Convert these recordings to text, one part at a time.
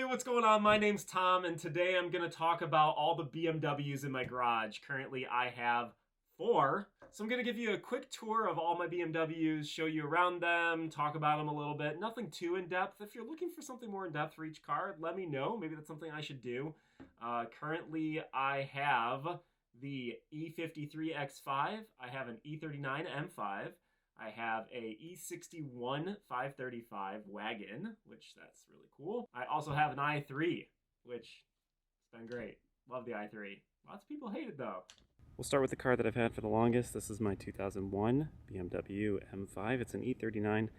what's going on? My name's Tom, and today I'm going to talk about all the BMWs in my garage. Currently, I have 4. So I'm going to give you a quick tour of all my BMWs, show you around them, talk about them a little bit. Nothing too in-depth. If you're looking for something more in-depth for each car, let me know. Maybe that's something I should do. Currently, I have the E53X5. I have an E39 M5. I have a E61 535 wagon, which that's really cool. I also have an i3, which has been great. Love the i3. Lots of people hate it though. We'll start with the car that I've had for the longest. This is my 2001 BMW M5. It's an E39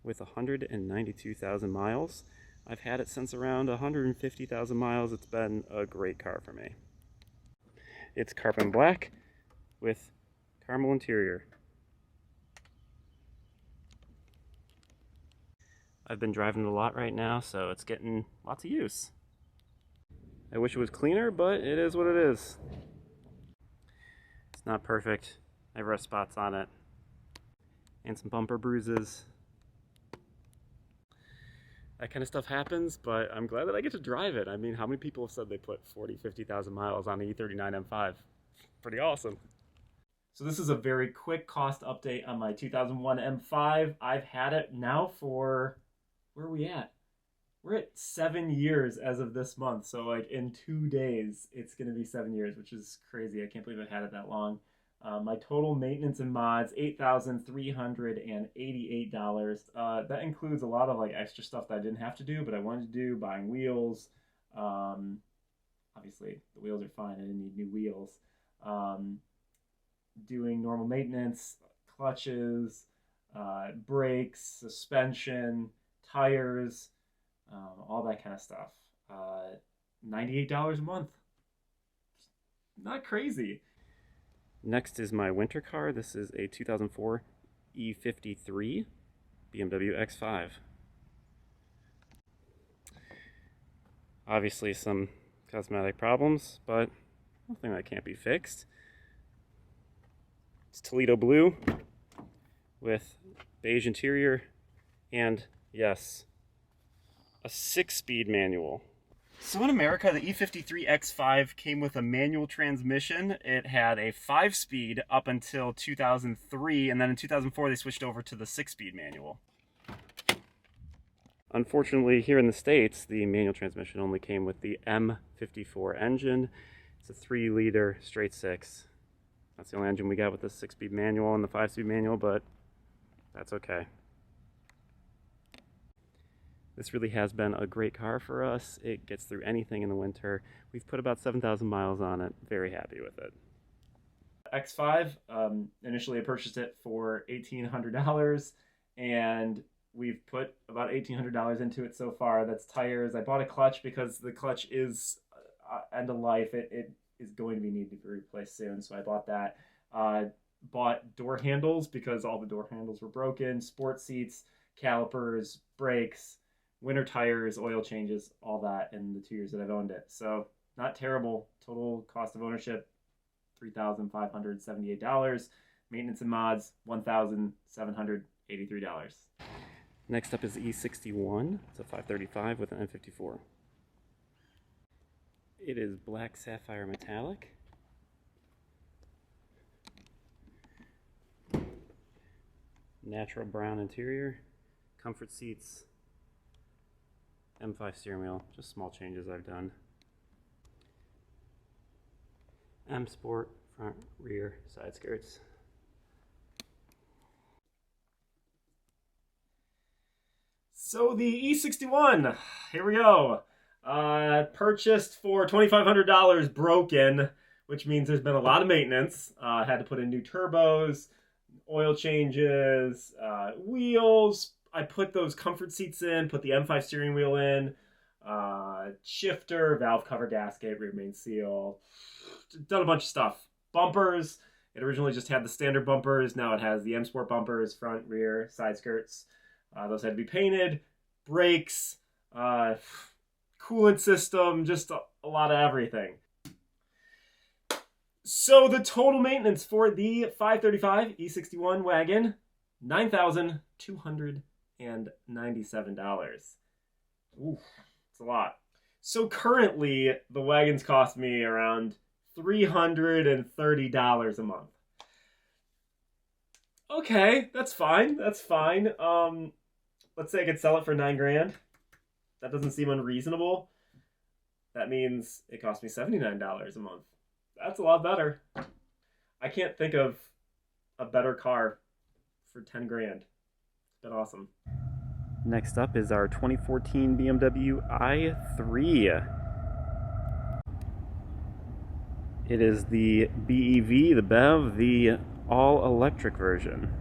with 192,000 miles. I've had it since around 150,000 miles. It's been a great car for me. It's carbon black with caramel interior. I've been driving it a lot right now, so it's getting lots of use. I wish it was cleaner, but it is what it is. It's not perfect. I have rust spots on it and some bumper bruises. That kind of stuff happens, but I'm glad that I get to drive it. I mean, how many people have said they put 50,000 miles on the E39 M5? Pretty awesome. So this is a very quick cost update on my 2001 M5. I've had it now for, where are we at? We're at 7 years as of this month. So like in 2 days, it's going to be 7 years, which is crazy. I can't believe I've had it that long. My total maintenance and mods, $8,388. That includes a lot of like extra stuff that I didn't have to do, but I wanted to do, buying wheels. Obviously, the wheels are fine. I didn't need new wheels. Doing normal maintenance, clutches, brakes, suspension, tires, all that kind of stuff. $98 a month. Not crazy. Next is my winter car. This is a 2004 E53 BMW X5. Obviously some cosmetic problems, but nothing that can't be fixed. It's Toledo blue with beige interior and, yes, a 6-speed manual. So in America, the E53 X5 came with a manual transmission. It had a 5-speed up until 2003, and then in 2004 they switched over to the 6-speed manual. Unfortunately, here in the States, the manual transmission only came with the M54 engine. It's a 3-liter straight 6. That's the only engine we got with the 6-speed manual and the 5-speed manual, but that's okay. This really has been a great car for us. It gets through anything in the winter. We've put about 7,000 miles on it. Very happy with it. X5, initially I purchased it for $1,800, and we've put about $1,800 into it so far. That's tires. I bought a clutch because the clutch is end of life. It is going to be needed to be replaced soon, so I bought that. Bought door handles because all the door handles were broken, sport seats, calipers, brakes, winter tires, oil changes, all that in the 2 years that I've owned it. So not terrible. Total cost of ownership, $3,578. Maintenance and mods, $1,783. Next up is the E61. It's a 535 with an N54. It is black sapphire metallic. Natural brown interior, comfort seats, M5 steering wheel, just small changes I've done. M Sport front, rear, side skirts. So the E61, here we go. Purchased for $2,500, broken, which means there's been a lot of maintenance. Had to put in new turbos, oil changes, wheels. I put those comfort seats in, put the M5 steering wheel in, shifter, valve cover gasket, rear main seal, done a bunch of stuff. Bumpers, it originally just had the standard bumpers. Now it has the M Sport bumpers, front, rear, side skirts. Those had to be painted. Brakes, coolant system, just a lot of everything. So the total maintenance for the 535 E61 wagon, $9,297. Ooh, it's a lot. So currently, the wagons cost me around $330 a month. Okay, that's fine. That's fine. Let's say I could sell it for 9 grand. That doesn't seem unreasonable. That means it cost me $79 a month. That's a lot better. I can't think of a better car for 10 grand. It's been awesome. Next up is our 2014 BMW i3. It is the BEV, the BEV, the all-electric version.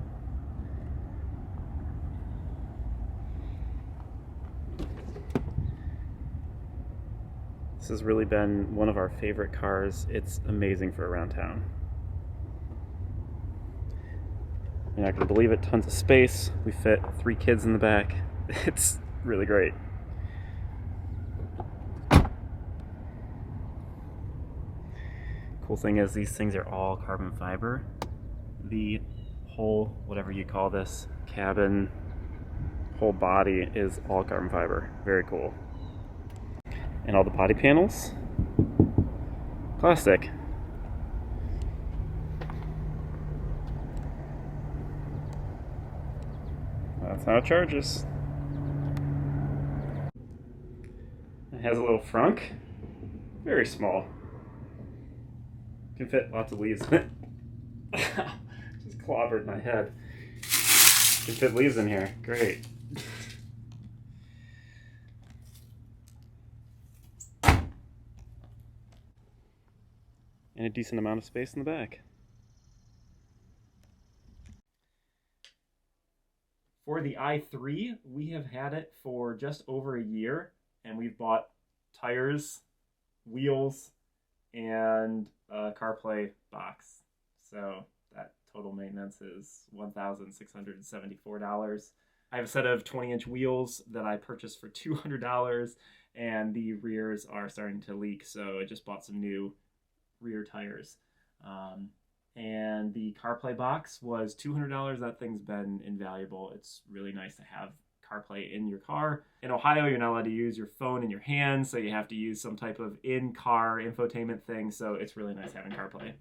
This has really been one of our favorite cars. It's amazing for around town. You're not going to believe it, tons of space. We fit 3 kids in the back. It's really great. Cool thing is these things are all carbon fiber. The whole, whatever you call this, cabin, whole body is all carbon fiber. Very cool. And all the body panels, plastic. That's how it charges. It has a little frunk, very small. Can fit lots of leaves in it. Just clobbered my head. Can fit leaves in here, great. And a decent amount of space in the back. For the i3, we have had it for just over a year, and we've bought tires, wheels, and a CarPlay box. So that total maintenance is $1,674. I have a set of 20-inch wheels that I purchased for $200, and the rears are starting to leak, so I just bought some new rear tires. And the CarPlay box was $200. That thing's been invaluable. It's really nice to have CarPlay in your car. In Ohio, you're not allowed to use your phone in your hand, so you have to use some type of in-car infotainment thing, so it's really nice having CarPlay.